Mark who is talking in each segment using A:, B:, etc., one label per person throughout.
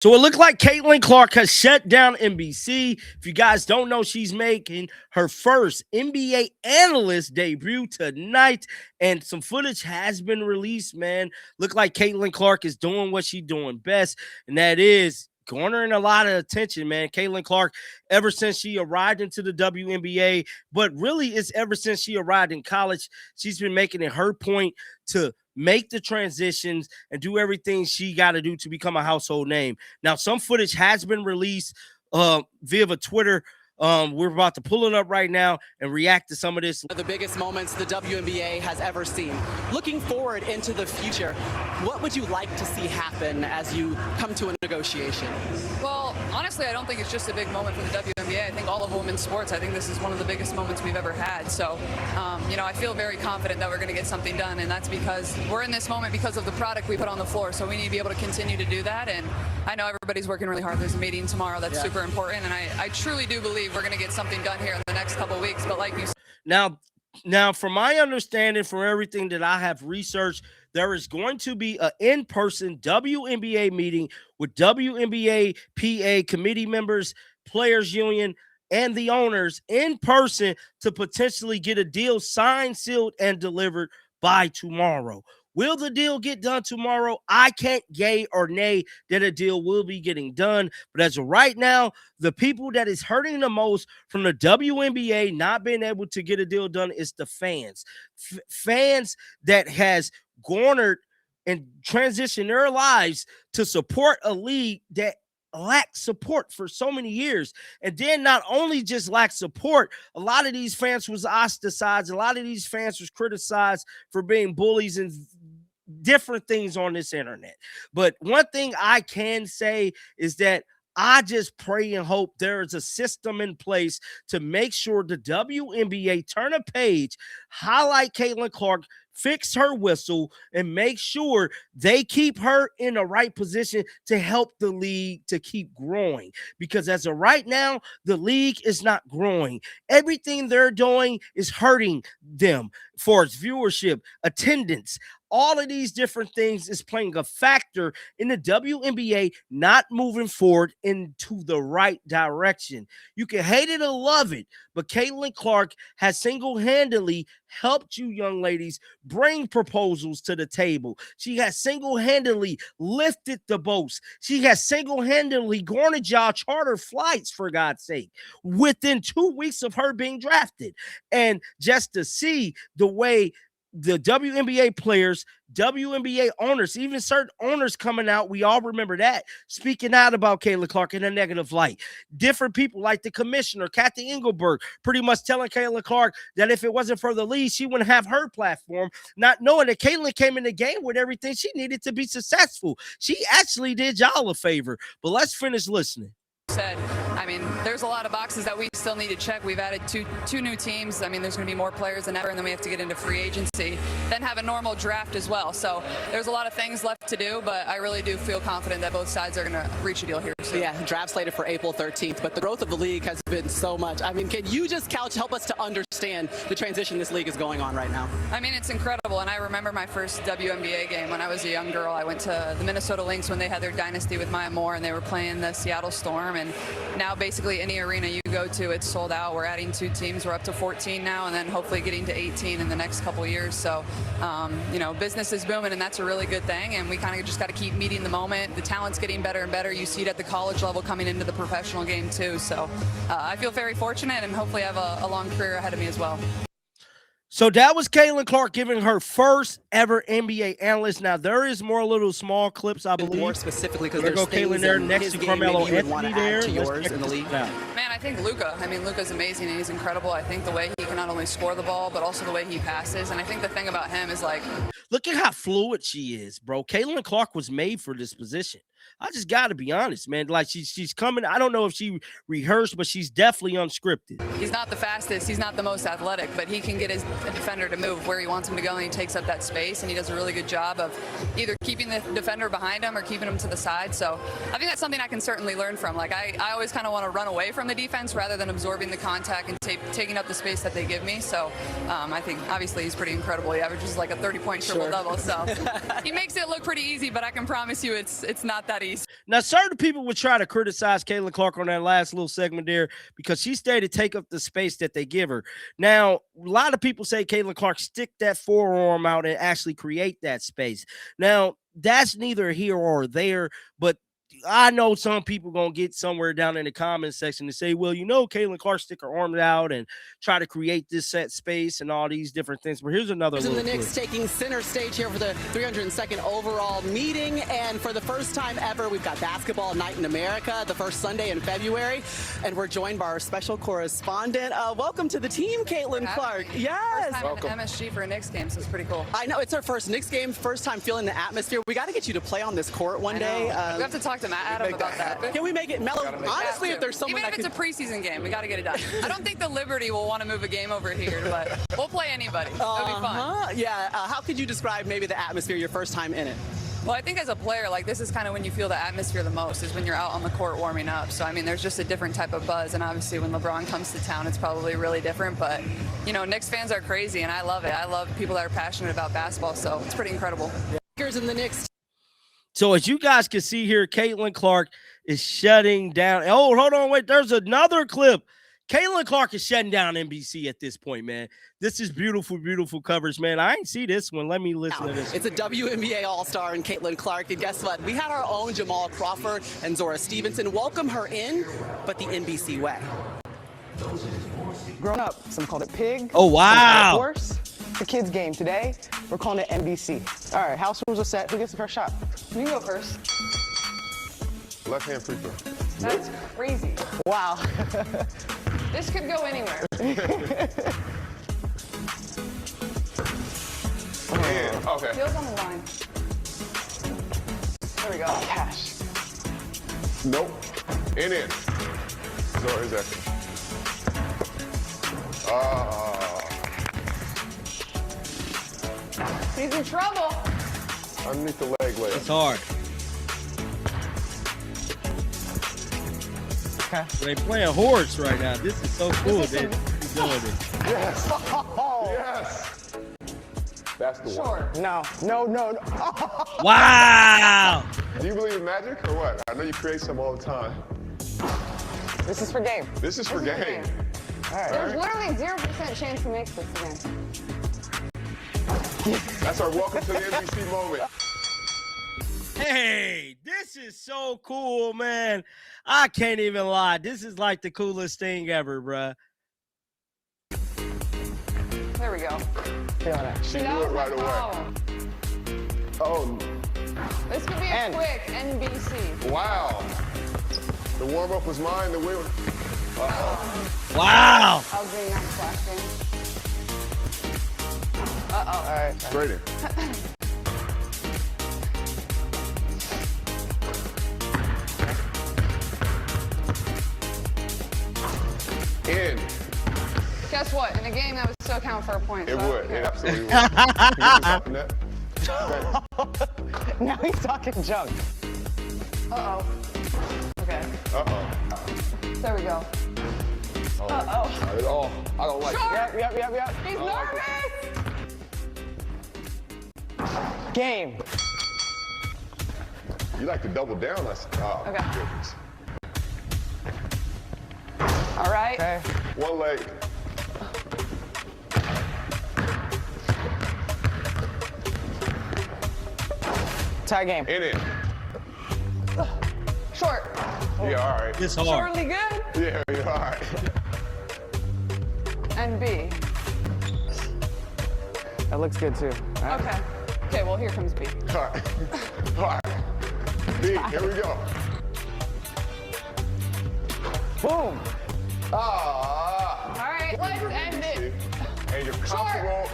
A: So it looked like Caitlin Clark has shut down NBC. If you guys don't know, she's making her first NBA analyst debut tonight, and some footage has been released, man. Look like Caitlin Clark is doing what she's doing best, and that is garnering a lot of attention, man. Caitlin Clark, ever since she arrived into the WNBA, but really it's ever since she arrived in college, she's been making it her point to make the transitions and do everything she got to do to become a household name. Now, some footage has been released via Twitter. We're about to pull it up right now and react to some of this.
B: One of the biggest moments the WNBA has ever seen. Looking forward into the future, what would you like to see happen as you come to a negotiation?
C: Well, honestly, I don't think it's just a big moment for the WNBA. I think all of women's sports, I think this is one of the biggest moments we've ever had. So, I feel very confident that we're going to get something done, and that's because we're in this moment because of the product we put on the floor. So we need to be able to continue to do that, and I know everybody's working really hard. There's a meeting tomorrow that's super important, and I truly do believe we're going to get something done here in the next couple of weeks. But like you said,
A: now, from my understanding, from everything that I have researched, there is going to be an in-person WNBA meeting with WNBA PA committee members, players union, and the owners in person to potentially get a deal signed, sealed, and delivered by tomorrow. Will the deal get done tomorrow? I can't yay or nay that a deal will be getting done. But as of right now, the people that is hurting the most from the WNBA not being able to get a deal done is the fans. Fans that has garnered and transitioned their lives to support a league that lacked support for so many years. And then not only just lacked support, a lot of these fans was ostracized. A lot of these fans was criticized for being bullies and different things on this internet. But one thing I can say is that I just pray and hope there is a system in place to make sure the WNBA turn a page, highlight Caitlin Clark, fix her whistle, and make sure they keep her in the right position to help the league to keep growing. Because as of right now, the league is not growing. Everything they're doing is hurting them for its viewership, attendance. All of these different things is playing a factor in the WNBA not moving forward into the right direction. You can hate it or love it, but Caitlin Clark has single-handedly helped you young ladies bring proposals to the table. She has single-handedly lifted the boats. She has single-handedly garnered y'all charter flights, for God's sake, within 2 weeks of her being drafted. And just to see the way the WNBA players, WNBA owners, even certain owners coming out, we all remember that, speaking out about Caitlin Clark in a negative light. Different people like the commissioner, Kathy Engelberg, pretty much telling Caitlin Clark that if it wasn't for the league, she wouldn't have her platform, not knowing that Caitlin came in the game with everything she needed to be successful. She actually did y'all a favor. But let's finish listening.
C: said, I mean, there's a lot of boxes that we still need to check. We've added two new teams. I mean, there's going to be more players than ever, and then we have to get into free agency, then have a normal draft as well. So there's a lot of things left to do, but I really do feel confident that both sides are going to reach a deal here. So.
B: Yeah, draft slated for April 13th, but the growth of the league has been so much. I mean, can you just help us to understand the transition this league is going on right now?
C: I mean, it's incredible, and I remember my first WNBA game when I was a young girl. I went to the Minnesota Lynx when they had their dynasty with Maya Moore, and they were playing the Seattle Storm, and now basically any arena you go to, it's sold out. We're adding 2 teams. We're up to 14 now, and then hopefully getting to 18 in the next couple of years. So, business is booming, and that's a really good thing, and we kind of just got to keep meeting the moment. The talent's getting better and better. You see it at the college level coming into the professional game, too. So I feel very fortunate, and hopefully I have a long career ahead of me as well.
A: So that was Caitlin Clark giving her first ever NBA analyst. Now, there is more little small clips, I believe.
B: More specifically, because
A: there's Caitlin there next to Carmelo Anthony there.
B: To yours in the league.
C: Man, I think Luka. I mean, Luka's amazing, and he's incredible. I think the way he can not only score the ball, but also the way he passes. And I think the thing about him is, like,
A: look at how fluid she is, bro. Caitlin Clark was made for this position. I just got to be honest, man. Like, she's coming. I don't know if she rehearsed, but she's definitely unscripted.
C: He's not the fastest. He's not the most athletic, but he can get his defender to move where he wants him to go, and he takes up that space, and he does a really good job of either keeping the defender behind him or keeping him to the side. So I think that's something I can certainly learn from. Like, I always kind of want to run away from the defense rather than absorbing the contact and taking up the space that they give me. So I think, obviously, he's pretty incredible. He averages like a 30-point triple-double. So he makes it look pretty easy, but I can promise you it's not that that easy.
A: Now, certain people would try to criticize Caitlin Clark on that last little segment there because she stayed to take up the space that they give her. Now, a lot of people say Caitlin Clark stick that forearm out and actually create that space. Now, that's neither here or there, but I know some people going to get somewhere down in the comment section and say, well, Caitlin Clark stick her arms out and try to create this set space and all these different things. But here's another
B: The
A: little
B: Knicks
A: clip.
B: taking center stage here for the 302nd overall meeting. And for the first time ever, we've got Basketball Night in America, the first Sunday in February. And we're joined by our special correspondent. Welcome to the team, Caitlin Clark.
C: First
B: Yes.
C: time in MSG for a Knicks game, so it's pretty cool.
B: I know, it's our first Knicks game, first time feeling the atmosphere. We got to get you to play on this court one day.
C: We have to talk to Matt Adam about that.
B: Can we make it mellow? Honestly, if there's someone
C: Even if it's a preseason game, we got to get it done. I don't think the Liberty will want to move a game over here, but we'll play anybody. It'll be fun.
B: Yeah. How could you describe maybe the atmosphere your first time in it?
C: Well, I think as a player, like, this is kind of when you feel the atmosphere the most, is when you're out on the court warming up. So, I mean, there's just a different type of buzz. And obviously when LeBron comes to town, it's probably really different. But, Knicks fans are crazy, and I love it. I love people that are passionate about basketball. So it's pretty incredible.
B: Lakers and the Knicks.
A: So as you guys can see here, Caitlin Clark is shutting down. Oh, hold on, wait. There's another clip. Caitlin Clark is shutting down NBC at this point, man. This is beautiful, beautiful coverage, man. I ain't see this one. Let me listen to this.
B: It's a WNBA All-Star in Caitlin Clark. And guess what? We had our own Jamal Crawford and Zora Stevenson welcome her in, but the NBC way.
D: Grown up, some called it pig.
A: Oh, wow.
D: Horse. The kids' game today. We're calling it NBC. All right, house rules are set. Who gets the first shot?
E: You go first.
F: Left hand free throw.
E: That's crazy.
D: Wow.
E: This could go anywhere.
F: Okay.
E: Feels on the line.
D: There we go. Cash.
F: Nope. In. Zora is that.
E: He's in trouble.
F: Underneath the leg layup.
A: It's hard.
D: Okay.
A: They playing horse right now. This is so cool,
E: is
A: dude. He's doing it.
F: Yes. Yes. That's the one.
E: Sure.
D: No.
A: Wow.
F: Do you believe in magic or what? I know you create some all the time.
D: This is for game.
F: This is for game.
D: All right.
E: There's literally 0% chance to make this again.
F: That's our welcome to the NBC moment.
A: Hey, this is so cool, man. I can't even lie. This is like the coolest thing ever, bruh.
E: There we go.
D: Feeling it.
F: She
E: That
F: knew it
E: was my
F: right away.
E: problem.
F: Oh,
E: This could be a
D: And-
E: quick NBC.
F: wow. The warm up was mine. The win.
A: Wow.
E: I was doing that flash game.
D: All right.
F: Straight in. In.
E: Guess what? In a game, that would still count for a point.
F: It
E: so I don't
F: would.
E: care.
F: It absolutely would. Can you get this off the net?
D: Now he's talking junk.
E: Uh-oh. Okay.
F: Uh-oh.
E: There we go.
F: Not at all. I don't like it.
D: Yep.
E: He's
F: like
E: nervous!
D: Game.
F: You like to double down. Oh,
E: Okay.
F: goodness.
E: All right.
D: Okay.
F: One leg.
D: Tie game.
F: In it.
E: Short.
F: Yeah, all right.
A: It's hard.
E: Shortly good.
F: Yeah, all right.
E: And B.
D: That looks good too. All right.
E: Okay. Okay, well, here comes B.
F: All right. All right. B, here we go.
D: Boom.
F: Ah.
E: All right, let's end it.
F: And you're comfortable.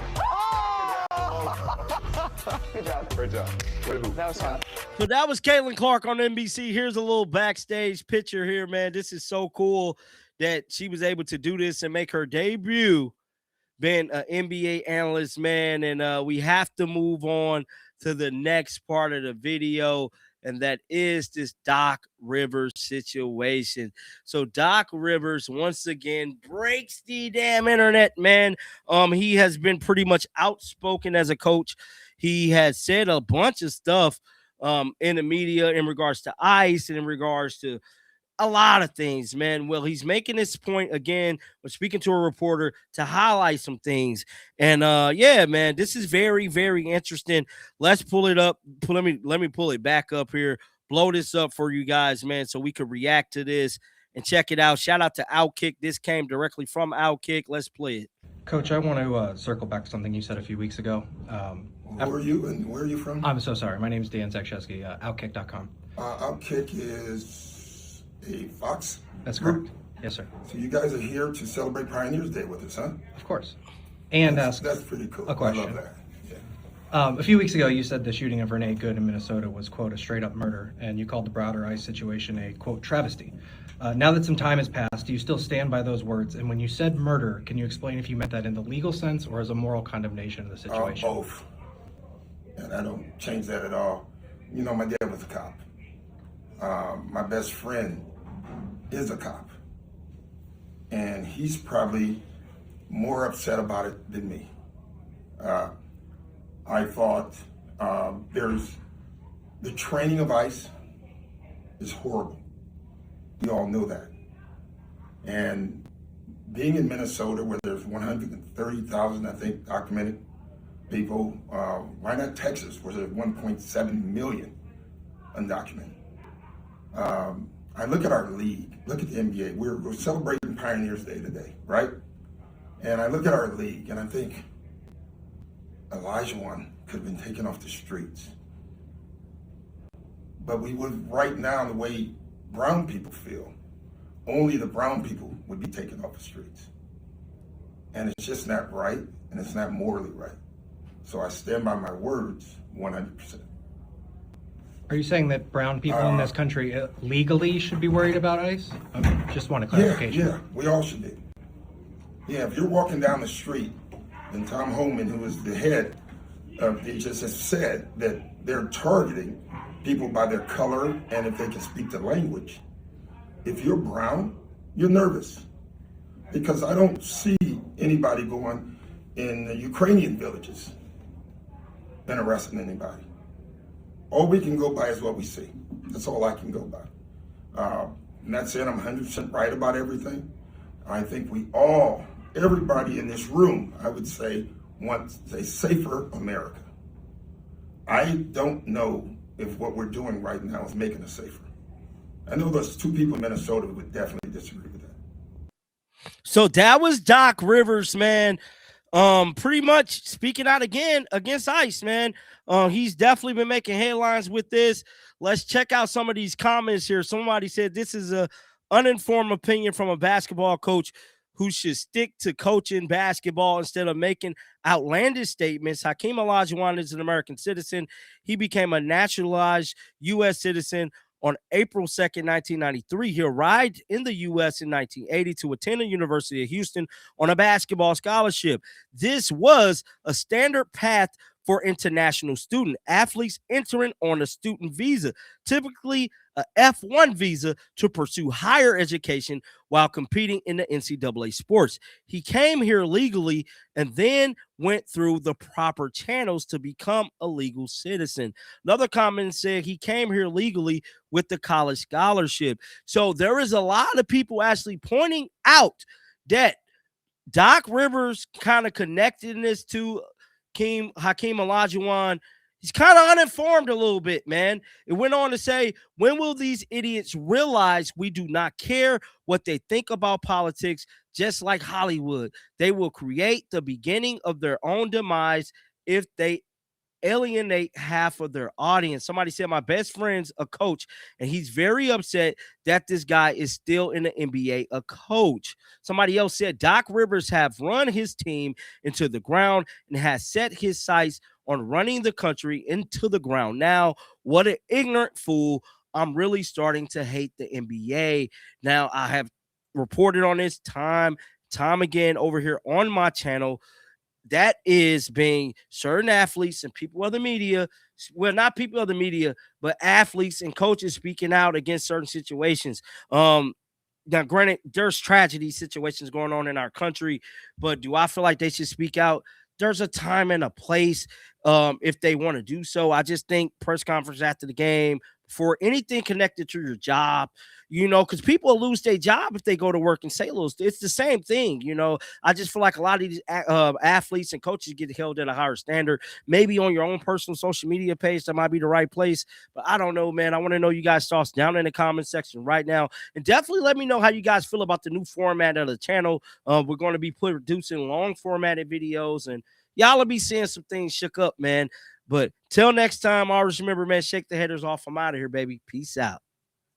D: Good job.
F: Great job. Way to hoop.
D: That was fun.
A: So that was Caitlin Clark on NBC. Here's a little backstage picture here, man. This is so cool that she was able to do this and make her debut being an NBA analyst, man. And we have to move on to the next part of the video, and that is this Doc Rivers situation. So Doc Rivers once again breaks the damn internet, man. He has been pretty much outspoken as a coach. He has said a bunch of stuff in the media in regards to ICE and in regards to a lot of things, man. Well, he's making this point again when speaking to a reporter to highlight some things. And yeah, man, this is very, very interesting. Let's pull it up. Let me pull it back up here. Blow this up for you guys, man, so we could react to this and check it out. Shout out to Outkick. This came directly from Outkick. Let's play it.
G: Coach, I want to circle back to something you said a few weeks ago.
F: Who are you and where are you from?
G: I'm so sorry. My name is Dan Zakshesky, Outkick.com.
F: Outkick is a Fox
G: That's
F: group?
G: correct. Yes, sir.
F: So you guys are here to celebrate Pioneers Day with us, huh?
G: Of course. And
F: that's pretty cool.
G: a question.
F: I love that. Yeah.
G: A few weeks ago, you said the shooting of Renee Good in Minnesota was, quote, a straight-up murder, and you called the Browder ICE situation a, quote, travesty. Now that some time has passed, do you still stand by those words? And when you said murder, can you explain if you meant that in the legal sense or as a moral condemnation of the situation?
F: Both. And I don't change that at all. You know, my dad was a cop. My best friend is a cop. And he's probably more upset about it than me. I thought there's the training of ICE is horrible. We all know that. And being in Minnesota where there's 130,000, I think, documented people, why not Texas where there's 1.7 million undocumented? I look at our league, look at the NBA. We're celebrating Pioneers Day today, right? And I look at our league and I think Elijah could have been taken off the streets. But we would, right now, the way brown people feel, only the brown people would be taken off the streets. And it's just not right, and it's not morally right. So I stand by my words 100%.
G: Are you saying that brown people in this country legally should be worried about ICE? I just want a clarification.
F: Yeah, we all should be. Yeah, if you're walking down the street, and Tom Homan, who is the head of DHS, has said that they're targeting people by their color and if they can speak the language. If you're brown, you're nervous because I don't see anybody going in the Ukrainian villages and arresting anybody. All we can go by is what we see. That's all I can go by. And that's it. I'm 100% right about everything. I think we all, everybody in this room, I would say, wants a safer America. I don't know if what we're doing right now is making us safer. I know there's two people in Minnesota who would definitely disagree with that.
A: So that was Doc Rivers, man. Pretty much speaking out again against ICE, man. He's definitely been making headlines with this. Let's check out some of these comments here. Somebody said this is a uninformed opinion from a basketball coach who should stick to coaching basketball instead of making outlandish statements. Hakeem Olajuwon is an American citizen. He became a naturalized U.S. citizen on April 2nd, 1993. He arrived in the U.S. in 1980 to attend the University of Houston on a basketball scholarship. This was a standard path for international student athletes entering on a student visa, typically a F1 visa to pursue higher education while competing in the NCAA sports. He came here legally and then went through the proper channels to become a legal citizen. Another comment said he came here legally with the college scholarship. So there is a lot of people actually pointing out that Doc Rivers kind of connected this to Hakeem Olajuwon. He's kind of uninformed a little bit, man. It went on to say, when will these idiots realize we do not care what they think about politics, just like Hollywood? They will create the beginning of their own demise if they alienate half of their audience. Somebody said my best friend's a coach, and he's very upset that this guy is still in the NBA, a coach. Somebody else said Doc Rivers have run his team into the ground and has set his sights on running the country into the ground. Now, what an ignorant fool. I'm really starting to hate the NBA. Now, I have reported on this time again over here on my channel. That is being certain athletes and people of the media, well, not people of the media, but athletes and coaches speaking out against certain situations. Now, granted, there's tragedy situations going on in our country, but do I feel like they should speak out there's a time and a place if they want to do so. I just think press conference after the game for anything connected to your job, because people lose their job if they go to work and say it's the same thing. I just feel like a lot of these athletes and coaches get held at a higher standard. Maybe on your own personal social media page, that might be the right place. But I don't know, man. I want to know you guys' thoughts down in the comment section right now. And definitely let me know how you guys feel about the new format of the channel. We're going to be producing long formatted videos, and y'all will be seeing some things shook up, man. But till next time, always remember, man, shake the headers off. I'm out of here, baby. Peace out.